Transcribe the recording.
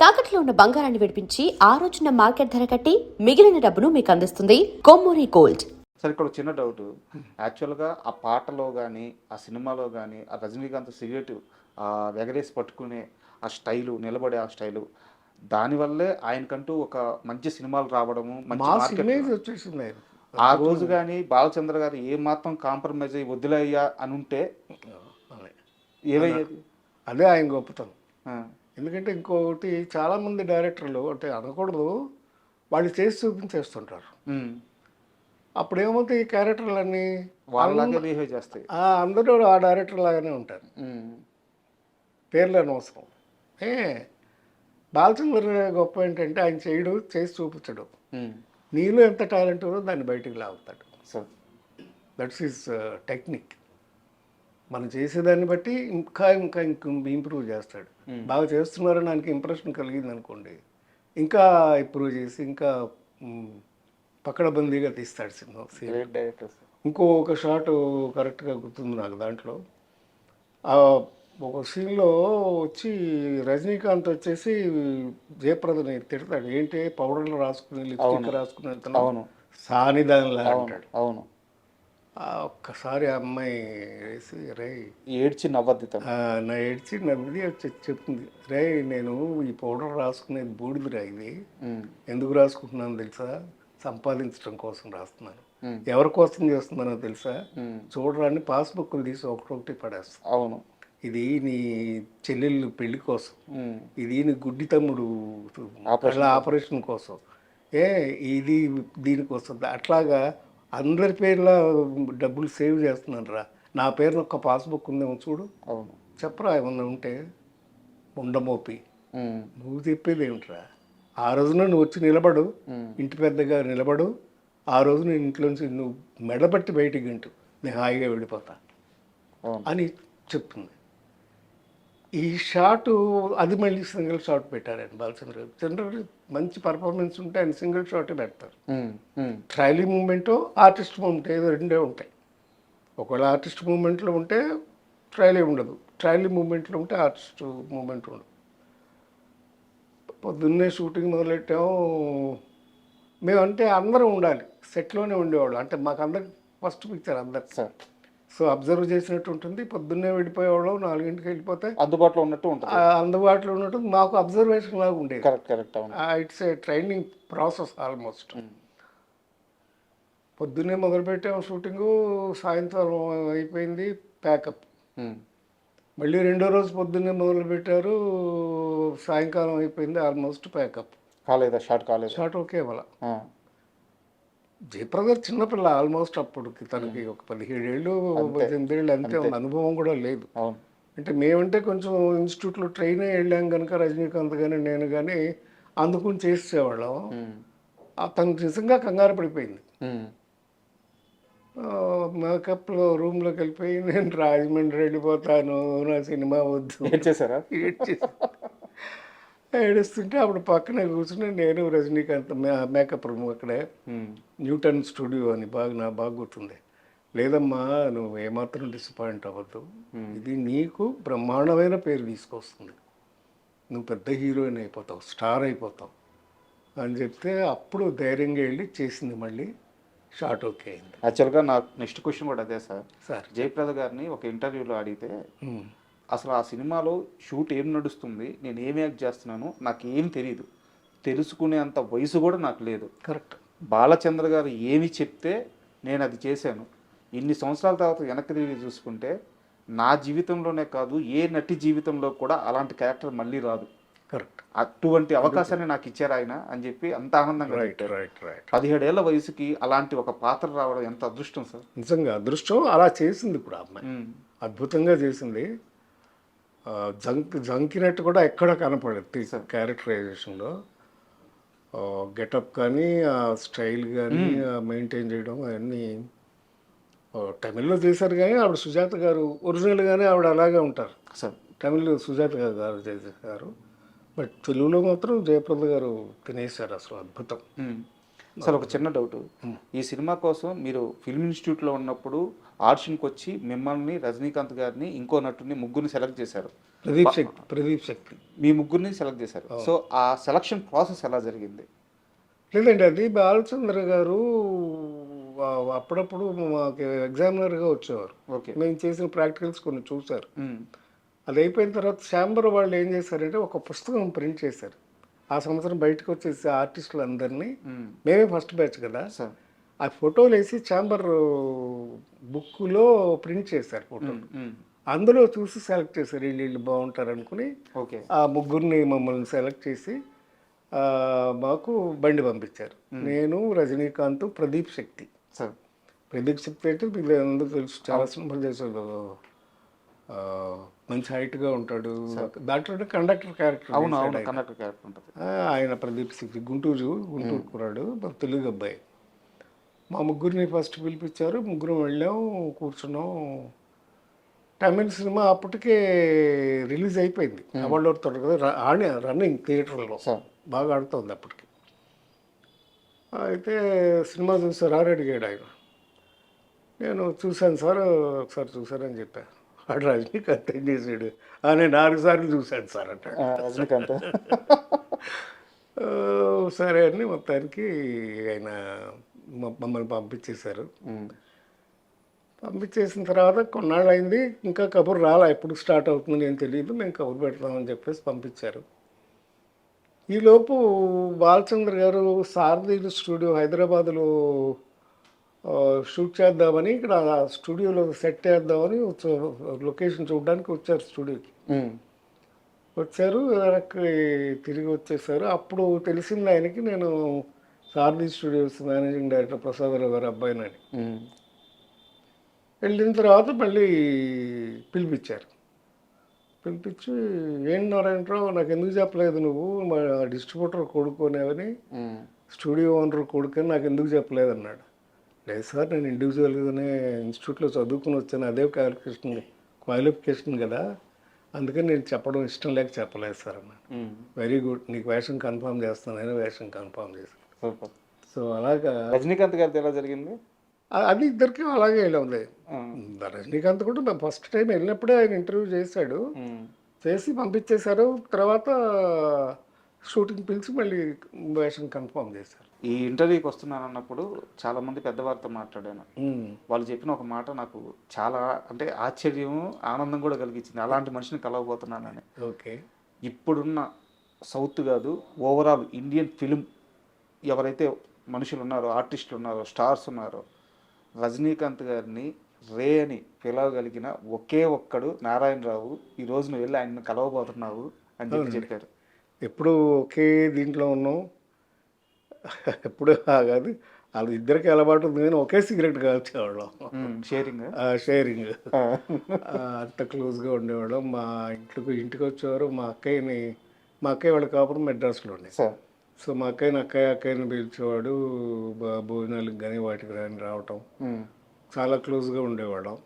తాకట్లో ఉన్న బంగారాన్ని విడిపించి ఆ రోజున మార్కెట్ ధర కట్టి మిగిలిన డబ్బును మీకు అందిస్తుంది కొమ్మూరి గోల్డ్. సరే, ఇక్కడ ఒక చిన్న డౌట్. యాక్చువల్గా ఆ పాటలో కానీ ఆ సినిమాలో కానీ ఆ రజనీకాంత్ సిగరెట్ ఎగరేసి పట్టుకునే ఆ స్టైలు, నిలబడే ఆ స్టైలు, దానివల్లే ఆయనకంటూ ఒక మంచి సినిమాలు రావడము, మంచి మాస్ మార్కెట్. ఇమేజ్ వచ్చేసింది ఆయన. ఆ రోజు కానీ బాలచంద్ర గారు ఏ మాత్రం కాంప్రమైజ్ అయ్యి వదిలేయ్యా అని ఉంటే అదే. ఏమయ్యేది? అదే ఆయన గొప్పతనం. ఆ, ఎందుకంటే ఇంకొకటి చాలామంది డైరెక్టర్లు అంటే అనకూడదు, వాళ్ళు చేసి చూపించేస్తుంటారు. ఉమ్, అప్పుడు ఏమవుతాయి, ఈ క్యారెక్టర్లన్నీ వాళ్ళలాగే బిహేవ్ చేస్తాయి. అందరూ ఆ డైరెక్టర్ లాగానే ఉంటారు. ఉమ్, పేర్లు అనవసరం. ఏ బాలచంద్ర గొప్ప ఏంటంటే ఆయన చేయడు, చేసి చూపించడు. ఉమ్, నీలో ఎంత టాలెంట్ ఉందో దాన్ని బయటికి లాగుతాడు. సరే. That's is technique. మనం చేసేదాన్ని బట్టి ఇంకా ఇంకా ఇంకా ఇంప్రూవ్ చేస్తాడు. బాగా చేస్తున్నారని ఆయనకి ఇంప్రెషన్ కలిగింది అనుకోండి, ఇంకా ఇంప్రూవ్ చేసి ఇంకా పకడబందీగా తీస్తాడు సినిమా. Great director sir. ఇంకొక షాట్ కరెక్ట్గా గుర్తుంది నాకు. దాంట్లో ఆ ఒక సీన్లో వచ్చి రజనీకాంత్ వచ్చేసి జయప్రదని తిడతాడు, ఏంటి పౌడర్లు రాసుకుని లిప్స్టిక్ రాసుకుని వెళ్తున్నావు, అవును సానిదానిలా అంటాడు. అవును. ఒక్కసారి ఆ అమ్మాయి వేసి రే ఏడ్చి నవ్వద్ది తను. నా ఏడ్చి నవ్విది వచ్చి చెప్తుంది, రే నేను ఈ పౌడర్ రాసుకునేది బూడిదిరా, ఇది ఎందుకు రాసుకుంటున్నాను తెలుసా, సంపాదించడం కోసం రాస్తున్నాను. ఎవరి కోసం చేస్తున్నానో తెలుసా, చూడరాని పాస్బుక్లు తీసి ఒకటొకటి పడేస్తాను. అవును. ఇది నీ చెల్లెళ్ళు పెళ్లి కోసం, ఇది నీ గుడ్డి తమ్ముడు ఆపరేషన్ కోసం, ఇది దీనికోసం. అట్లాగా అందరి పేర్ల డబ్బులు సేవ్ చేస్తున్నాను రా, నా పేరున ఒక్క పాస్బుక్ ఉందేమో చూడు, అవును, చెప్పరా ఏమన్నా ఉంటే, ఉండమోపి నువ్వు చెప్పేది ఏమిట్రా, ఆ రోజున నువ్వు వచ్చి నిలబడు, ఇంటి పెద్దగా నిలబడు, ఆ రోజు నేను ఇంట్లోంచి నువ్వు మెడబట్టి బయటికి ఇంటూ నేను హాయిగా వెళ్ళిపోతా అని చెప్తుంది. ఈ షాటు అది మళ్ళీ సింగిల్ షాట్ పెట్టారు ఆయన బాలచంద్ర గారు. జనరల్ మంచి పర్ఫార్మెన్స్ ఉంటే ఆయన సింగిల్ షాటే పెడతారు. ట్రైలీ మూమెంట్, ఆర్టిస్ట్ మూమెంట్ ఏదో రెండే ఉంటాయి. ఒకవేళ ఆర్టిస్ట్ మూమెంట్లో ఉంటే ట్రైలీ ఉండదు, ట్రైలీ మూమెంట్లో ఉంటే ఆర్టిస్ట్ మూమెంట్ ఉండదు. పొద్దున్నే షూటింగ్ మొదలెట్టాము మేమంటే అందరం ఉండాలి, సెట్లోనే ఉండేవాళ్ళు. అంటే మాకు అందరికి ఫస్ట్ పిక్చర్ అందరు సార్. సో అబ్జర్వ్ చేసినట్టు ఉంటుంది. పొద్దున్నే వెళ్ళిపోయేవాళ్ళం, 4 వెళ్ళిపోతే అందుబాటులో ఉన్నట్టు ఉంటుంది. అందుబాటులో ఉన్నట్టు మాకు అబ్జర్వేషన్ లాగా ఉండేది. Correct correct. It's a training process almost. పొద్దున్నే మొదలుపెట్టాము షూటింగు, సాయంత్రం అయిపోయింది ప్యాకప్. మళ్ళీ రెండో రోజు పొద్దున్నే మొదలుపెట్టారు, సాయంకాలం అయిపోయింది ఆల్మోస్ట్ ప్యాకప్. కాలేదా షార్ట్? కాలేదు షార్ట్. ఓకే. వాళ్ళ జయప్రద చిన్నపిల్ల ఆల్మోస్ట్, అప్పటికి తనకి ఒక 17 ఏళ్ళు 18 ఏళ్ళు అంతే, అనుభవం కూడా లేదు. అంటే మేమంటే కొంచెం ఇన్స్టిట్యూట్లో ట్రైన్ అయ్యి వెళ్ళాం కనుక రజనీకాంత్ కానీ నేను కానీ అందుకుని చేసేవాళ్ళం. తను నిజంగా కంగారు పడిపోయింది. మేకప్లో రూమ్లోకి వెళ్ళిపోయి నేను రాజమండ్రి వెళ్ళిపోతాను, నా సినిమా వద్దు చేశారా, ఏడుస్తుంటే అప్పుడు పక్కనే కూర్చుని నేను రజనీకాంత్ మేకప్ రూమ్ అక్కడే న్యూటన్ స్టూడియో అని బాగా గుర్తుంది. లేదమ్మా నువ్వు ఏమాత్రం డిసప్పాయింట్ అవ్వద్దు, ఇది నీకు బ్రహ్మాండమైన పేరు తీసుకొస్తుంది, నువ్వు పెద్ద హీరోయిన్ అయిపోతావు, స్టార్ అయిపోతావు అని చెప్తే అప్పుడు ధైర్యంగా వెళ్ళి చేసింది. మళ్ళీ షార్ట్ ఓకే అయింది. యాక్చువల్గా నాకు నెక్స్ట్ క్వశ్చన్ కూడా అదే సార్. సార్ జయప్రద గారిని ఒక ఇంటర్వ్యూలో అడిగితే అసలు ఆ సినిమాలో షూట్ ఏం నడుస్తుంది, నేను ఏం యాక్ట్ చేస్తున్నాను నాకు ఏం తెలియదు, తెలుసుకునేంత వయసు కూడా నాకు లేదు. కరెక్ట్. బాలచంద్ర గారు ఏమి చెప్తే నేను అది చేశాను. ఇన్ని సంవత్సరాల తర్వాత వెనక్కి తిరిగి చూసుకుంటే నా జీవితంలోనే కాదు ఏ నటి జీవితంలో కూడా అలాంటి క్యారెక్టర్ మళ్ళీ రాదు. కరెక్ట్. అటువంటి అవకాశాన్ని నాకు ఇచ్చారు ఆయన అని చెప్పి అంత ఆనందంగా. 17 ఏళ్ల వయసుకి అలాంటి ఒక పాత్ర రావడం ఎంత అదృష్టం సార్. నిజంగా అదృష్టం. అలా చేసింది ఇప్పుడు అమ్మాయి, అద్భుతంగా చేసింది. జంకినట్టు కూడా ఎక్కడ కనపడదు క్యారెక్టరైజేషన్లో. గెటప్ కానీ ఆ స్టైల్ కానీ మెయింటైన్ చేయడం అవన్నీ తమిళ్లో చేశారు. కానీ ఆవిడ సుజాత గారు ఒరిజినల్గానే ఆవిడ అలాగే ఉంటారు సార్. తమిళ్లో సుజాత గారు చేశారు, బట్ తెలుగులో మాత్రం జయప్రద గారు తినేశారు. అసలు అద్భుతం. సార్ ఒక చిన్న డౌట్, ఈ సినిమా కోసం మీరు ఫిల్మ్ ఇన్స్టిట్యూట్లో ఉన్నప్పుడు ఆడిషన్కి వచ్చి మిమ్మల్ని, రజనీకాంత్ గారిని, ఇంకో నటుని, ముగ్గురిని సెలెక్ట్ చేశారు. ప్రదీప్ శక్తి మీ ముగ్గురిని సెలెక్ట్ చేశారు. సో ఆ సెలక్షన్ ప్రాసెస్ ఎలా జరిగింది? లేదండి, అది బాలచంద్ర గారు అప్పుడప్పుడు మాకు ఎగ్జామినర్గా వచ్చేవారు. ఓకే. మేము చేసిన ప్రాక్టికల్స్ కొన్ని చూశారు. అది అయిపోయిన తర్వాత ఛాంబర్ వాళ్ళు ఏం చేశారంటే ఒక పుస్తకం ప్రింట్ చేశారు. ఆ సంవత్సరం బయటకు వచ్చేసి ఆర్టిస్టులు అందరినీ, మేమే ఫస్ట్ బ్యాచ్ కదా, ఆ ఫోటోలు వేసి ఛాంబర్ బుక్లో ప్రింట్ చేశారు ఫోటోలు. అందులో చూసి సెలెక్ట్ చేశారు, వీళ్ళు బాగుంటారు అనుకుని. ఓకే. ఆ ముగ్గురిని మమ్మల్ని సెలెక్ట్ చేసి మాకు బండి పంపించారు. నేను, రజనీకాంత్, ప్రదీప్ శక్తి. ప్రదీప్ శక్తి అంటే మీకు అందరూ తెలుసు, చాలా సినిమాలు చేశాడు, మంచి హైట్గా ఉంటాడు. దాంట్లో కండక్టర్ క్యారెక్టర్ ఉంటుంది ఆయన. ప్రదీప్ శక్తి గుంటూరు కురాడు, తెలుగు అబ్బాయి. మా ముగ్గురిని ఫస్ట్ పిలిపించారు, ముగ్గురు వెళ్ళాం, కూర్చున్నాం. తమిళ సినిమా అప్పటికే రిలీజ్ అయిపోయింది, అవార్డు అవుతాడు కదా, రన్నింగ్ థియేటర్లో బాగా ఆడుతుంది అప్పటికి. అయితే సినిమా చూసారా అని అడిగాడు ఆయన. నేను చూశాను సార్, ఒకసారి చూసారని చెప్పాను. వాడు రజనీకాంత్ ఏం చేసాడు, నేను 4 సార్లు చూశాను సార్ అంటే. రజనీకాంత్ సరే అని మొత్తానికి ఆయన మమ్మల్ని పంపించేశారు. పంపించేసిన తర్వాత కొన్నాళ్ళు అయింది, ఇంకా కబురు రాలా, ఎప్పుడు స్టార్ట్ అవుతుంది నేను తెలియదు, మేము కబురు పెడతామని చెప్పేసి పంపించారు. ఈలోపు బాలచంద్ర గారు సారథి స్టూడియో హైదరాబాద్లో షూట్ చేద్దామని, ఇక్కడ స్టూడియోలో సెట్ చేద్దామని లొకేషన్ చూడడానికి వచ్చారు స్టూడియోకి. వచ్చారు, వెనక్కి తిరిగి వచ్చేసారు. అప్పుడు తెలిసింది ఆయనకి నేను సారథి స్టూడియోస్ మేనేజింగ్ డైరెక్టర్ ప్రసాదరావు గారు అబ్బాయినని. వెళ్ళిన తర్వాత మళ్ళీ పిలిపించారు. పిలిపించి, ఏంటి నారాయణరావు నాకు ఎందుకు చెప్పలేదు నువ్వు, మా డిస్ట్రిబ్యూటర్ కొడుకునేవని, స్టూడియో ఓనర్ కొడుకుని నాకు ఎందుకు చెప్పలేదు అన్నాడు. లేదు సార్, నేను ఇండివిజువల్గానే ఇన్స్టిట్యూట్లో చదువుకుని వచ్చాను, అదే క్వాలిఫికేషన్ కదా, అందుకని నేను చెప్పడం ఇష్టం లేక చెప్పలేదు సార్ అన్నాడు. వెరీ గుడ్, నీకు వేషం కన్ఫర్మ్ చేస్తానని వేషం కన్ఫర్మ్ చేశాను. సో అలాగా రజనీకాంత్ గారితో ఎలా జరిగింది? అది ఇద్దరికి అలాగే ఉంది. రజనీకాంత్ కూడా మేము ఫస్ట్ టైం వెళ్ళినప్పుడే ఆయన ఇంటర్వ్యూ చేశాడు, చేసి పంపించేశారు. తర్వాత షూటింగ్ పిలిచి మళ్ళీ వేషం కన్ఫర్మ్ చేశారు. ఈ ఇంటర్వ్యూకి వస్తున్నాను అన్నప్పుడు చాలామంది పెద్దవారితో మాట్లాడాను. వాళ్ళు చెప్పిన ఒక మాట నాకు చాలా అంటే ఆశ్చర్యం, ఆనందం కూడా కలిగించింది. అలాంటి మనిషిని కలవబోతున్నానని. ఓకే. ఇప్పుడున్న సౌత్ కాదు, ఓవరాల్ ఇండియన్ ఫిలిం ఎవరైతే మనుషులు ఉన్నారో, ఆర్టిస్టులు ఉన్నారో, స్టార్స్ ఉన్నారో, రజనీకాంత్ గారిని రే అని పిలవగలిగిన ఒకే ఒక్కడు నారాయణరావు. ఈ రోజు నువ్వు వెళ్ళి ఆయన్ని కలవబోతున్నావు అని చెప్పారు. ఎప్పుడు ఒకే దీంట్లో ఉన్నాం, ఎప్పుడు కాదు, వాళ్ళు ఇద్దరికి అలవాటు ఉంది కానీ ఒకే సిగరెట్ కాల్చేవాళ్ళం. షేరింగ్ అంత క్లోజ్గా ఉండేవాళ్ళం. మా ఇంటికి వచ్చేవారు. మా అక్కయ్య వాళ్ళ కాపురం మెడ్రాస్లో ఉండే. సో మా అక్కయ్యని పిలిచేవాడు, భోజనాలకు కానీ వాటికి కానీ రావటం, చాలా క్లోజ్గా ఉండేవాళ్ళం.